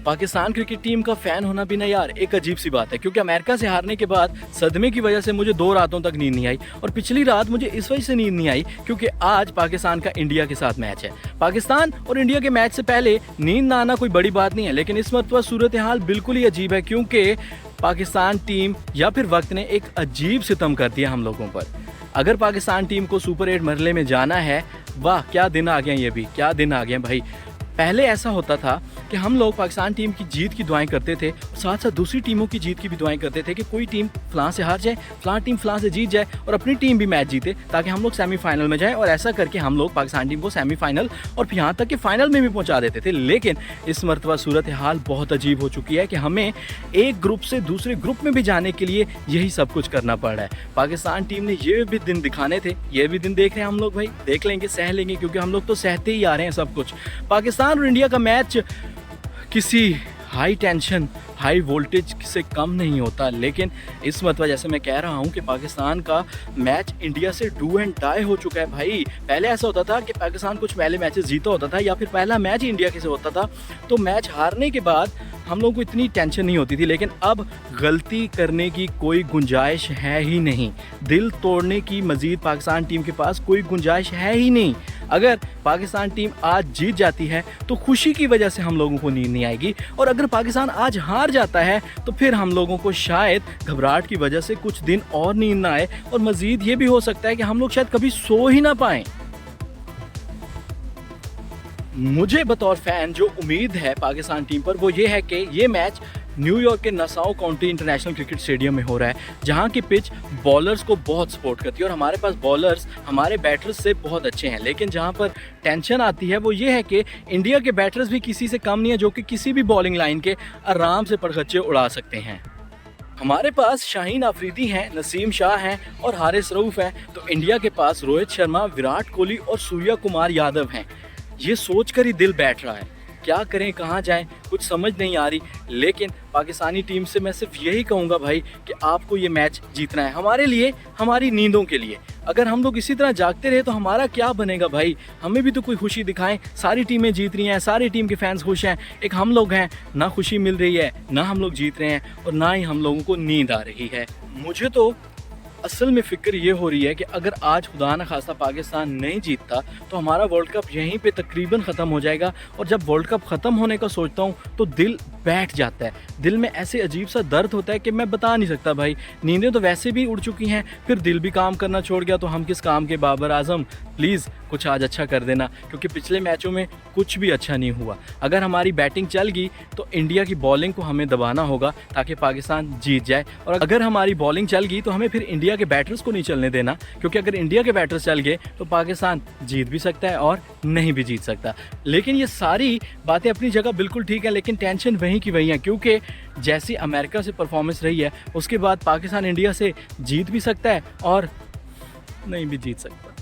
Pakistan cricket team का fan होना भी ना यार एक अजीब सी बात है, क्योंकि अमेरिका से हारने के बाद सदमे की वजह से मुझे 2 रातों तक नींद नहीं आई। और पिछली रात मुझे इस वजह से नींद नहीं आई क्योंकि आज पाकिस्तान का इंडिया के साथ मैच है। पाकिस्तान और इंडिया के मैच से पहले नींद ना आना कोई बड़ी बात नहीं है, लेकिन इस मरतबा सूरत हाल बिल्कुल ही अजीब है, क्योंकि पाकिस्तान टीम या फिर वक्त ने एक अजीब सितम कर दिया हम लोगों पर। अगर पाकिस्तान टीम को सुपर 8 मरहले में जाना है, वाह क्या दिन आ गए, ये भी क्या दिन आ गए भाई। पहले ऐसा होता था कि हम लोग पाकिस्तान टीम की जीत की दुआएं करते थे, साथ साथ दूसरी टीमों की जीत की भी दुआएं करते थे कि कोई टीम फ़लाँ से हार जाए, फ़लाँ टीम फ़लाँ से जीत जाए और अपनी टीम भी मैच जीते, ताकि हम लोग सेमीफाइनल में जाएं। और ऐसा करके हम लोग पाकिस्तान टीम को सेमीफाइनल और फिर यहाँ तक कि फ़ाइनल में भी पहुँचा देते थे। लेकिन इस मरतबा सूरत हाल बहुत अजीब हो चुकी है कि हमें एक ग्रुप से दूसरे ग्रुप में भी जाने के लिए यही सब कुछ करना पड़ रहा है। पाकिस्तान टीम ने ये भी दिन दिखाने थे, ये भी दिन देख रहे हैं हम लोग भाई, देख लेंगे, सह लेंगे, क्योंकि हम लोग तो सहते ही आ रहे हैं सब कुछ। पाकिस्तान और इंडिया का मैच किसी हाई टेंशन हाई वोल्टेज से कम नहीं होता, लेकिन इस मरतबा जैसे मैं कह रहा हूँ कि पाकिस्तान का मैच इंडिया से डू एंड डाई हो चुका है भाई। पहले ऐसा होता था कि पाकिस्तान कुछ पहले मैचेस जीता होता था या फिर पहला मैच ही इंडिया के से होता था, तो मैच हारने के बाद हम लोगों को इतनी टेंशन नहीं होती थी। लेकिन अब गलती करने की कोई गुंजाइश है ही नहीं, दिल तोड़ने की मज़ीद पाकिस्तान टीम के पास कोई गुंजाइश है ही नहीं। अगर पाकिस्तान टीम आज जीत जाती है तो खुशी की वजह से हम लोगों को नींद नहीं आएगी, और अगर पाकिस्तान आज हार जाता है तो फिर हम लोगों को शायद घबराहट की वजह से कुछ दिन और नींद ना आए, और मज़ीद ये भी हो सकता है कि हम लोग शायद कभी सो ही ना पाएँ। मुझे बतौर फ़ैन जो उम्मीद है पाकिस्तान टीम पर वो ये है कि ये मैच न्यूयॉर्क के नसाओ काउंटी इंटरनेशनल क्रिकेट स्टेडियम में हो रहा है, जहाँ की पिच बॉलर्स को बहुत सपोर्ट करती है और हमारे पास बॉलर्स हमारे बैटर्स से बहुत अच्छे हैं। लेकिन जहाँ पर टेंशन आती है वो ये है कि इंडिया के बैटर्स भी किसी से कम नहीं है, जो कि किसी भी बॉलिंग लाइन के आराम से परखच्चे उड़ा सकते हैं। हमारे पास शाहीन आफरीदी हैं, नसीम शाह हैं और हारिस रऊफ़ हैं, तो इंडिया के पास रोहित शर्मा, विराट कोहली और सूर्या कुमार यादव हैं। ये सोचकर ही दिल बैठ रहा है, क्या करें, कहाँ जाएं, कुछ समझ नहीं आ रही। लेकिन पाकिस्तानी टीम से मैं सिर्फ यही कहूँगा भाई कि आपको ये मैच जीतना है, हमारे लिए, हमारी नींदों के लिए। अगर हम लोग इसी तरह जागते रहे तो हमारा क्या बनेगा भाई, हमें भी तो कोई खुशी दिखाएं। सारी टीमें जीत रही हैं, सारी टीम के फैंस खुश हैं, एक हम लोग हैं, ना खुशी मिल रही है, ना हम लोग जीत रहे हैं और ना ही हम लोगों को नींद आ रही है। मुझे तो असल में फ़िक्र ये हो रही है कि अगर आज खुदा न खास्ता पाकिस्तान नहीं जीतता तो हमारा वर्ल्ड कप यहीं पे तकरीबन ख़त्म हो जाएगा। और जब वर्ल्ड कप ख़त्म होने का सोचता हूँ तो दिल बैठ जाता है, दिल में ऐसे अजीब सा दर्द होता है कि मैं बता नहीं सकता भाई। नींदें तो वैसे भी उड़ चुकी हैं, फिर दिल भी काम करना छोड़ गया, तो हम किस काम के बाबर आजम। प्लीज़ कुछ आज अच्छा कर देना, क्योंकि पिछले मैचों में कुछ भी अच्छा नहीं हुआ। अगर हमारी बैटिंग चल गई तो इंडिया की बॉलिंग को हमें दबाना होगा ताकि पाकिस्तान जीत जाए, और अगर हमारी बॉलिंग चल गई तो हमें फिर इंडिया के बैटर्स को नहीं चलने देना, क्योंकि अगर इंडिया के बैटर्स चल गए तो पाकिस्तान जीत भी सकता है और नहीं भी जीत सकता। लेकिन ये सारी बातें अपनी जगह बिल्कुल ठीक है, लेकिन टेंशन वहीं की वहीं है, क्योंकि जैसी अमेरिका से परफॉर्मेंस रही है उसके बाद पाकिस्तान इंडिया से जीत भी सकता है और नहीं भी जीत सकता।